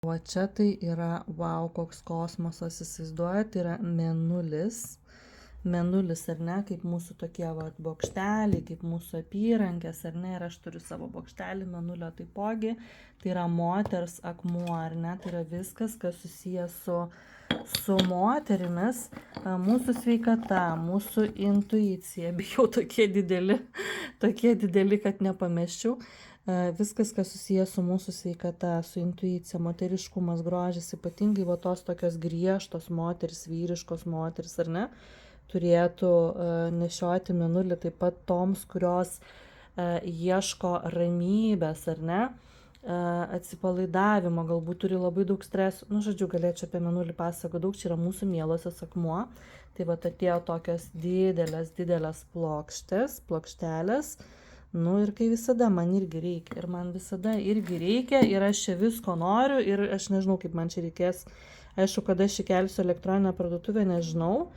O čia tai yra, wow, koks kosmosas, įsivaizduoja, tai yra mėnulis. Mėnulis, ar ne, kaip mūsų tokie bokšteliai, kaip mūsų apyrankės, ar ne, ir aš turiu savo bokštelį mėnulio taipogi. Tai yra moters akmuo, ar ne, tai yra viskas, kas susijęs su moterimis, mūsų sveikata, mūsų intuicija, bijau tokie dideli, kad nepamesčiau. Viskas, kas susijęs su mūsų sveikata, su intuicija, moteriškumas, grožis, ypatingai tos tokios griežtos moteris, vyriškos moteris, ar ne, turėtų nešioti mėnulį taip pat toms, kurios ieško ramybės, ar ne, atsipalaidavimo, galbūt turi labai daug streso. Žodžiu, galėčiau apie mėnulį pasakoti daug, čia yra mūsų mielosios akmuo. Tai atėjo tokios didelės plokštelės. Ir kai visada man irgi reikia, ir aš čia visko noriu, ir aš nežinau, kaip man čia reikės. Aišku, kada aš įkelsiu elektroninę parduotuvę, nežinau,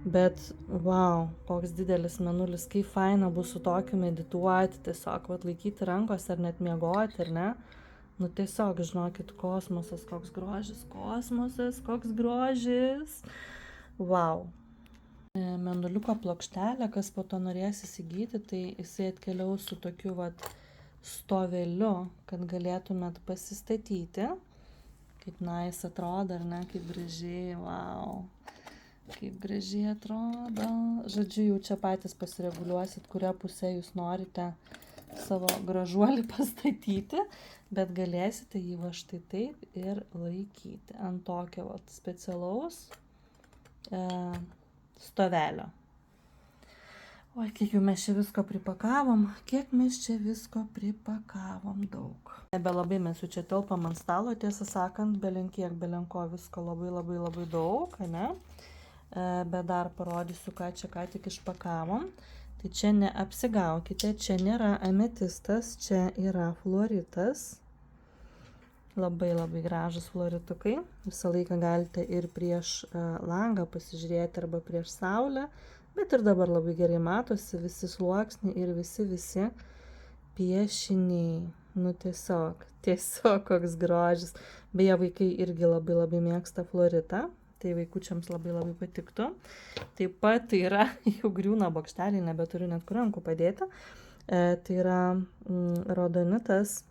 bet wow, koks didelis mėnulis, kaip faina bus su tokiu medituoti, tiesiog laikyti rankos ar net miegoti, ar ne. Tiesiog, žinokit, kosmosas, koks grožis. Wow. Mėnuliuko plokštelę, kas po to norės įsigyti, tai jisai atkeliaus su tokiu stoveliu, kad galėtumėt pasistatyti. Kaip nice atrodo, ar ne, kaip gražiai, wow. Kaip gražiai atrodo. Žodžiu, jau čia patys pasireguliuosit, kurią pusę jūs norite savo gražuolį pastatyti, bet galėsite jį štai taip ir laikyti ant tokio specialaus stovelio. Oi, kiek jau mes čia visko pripakavom, daug. Nebelabai mes jau čia telpam ant stalo, tiesą sakant, belenko visko labai daug, ne? Bet dar parodysiu, ką tik išpakavom. Tai čia neapsigaukite, čia nėra ametistas, čia yra fluoritas. Labai gražus fluoritukai. Visą laiką galite ir prieš langą pasižiūrėti arba prieš saulę, bet ir dabar labai gerai matosi visi sluoksniai ir visi piešiniai. Tiesiog koks grožis. Beje, vaikai irgi labai mėgsta fluoritą, tai vaikučiams labai patiktų. Taip pat tai yra, jau griūna bokšteliai, nebeturiu net kur rankų padėti. Tai yra rodonitas.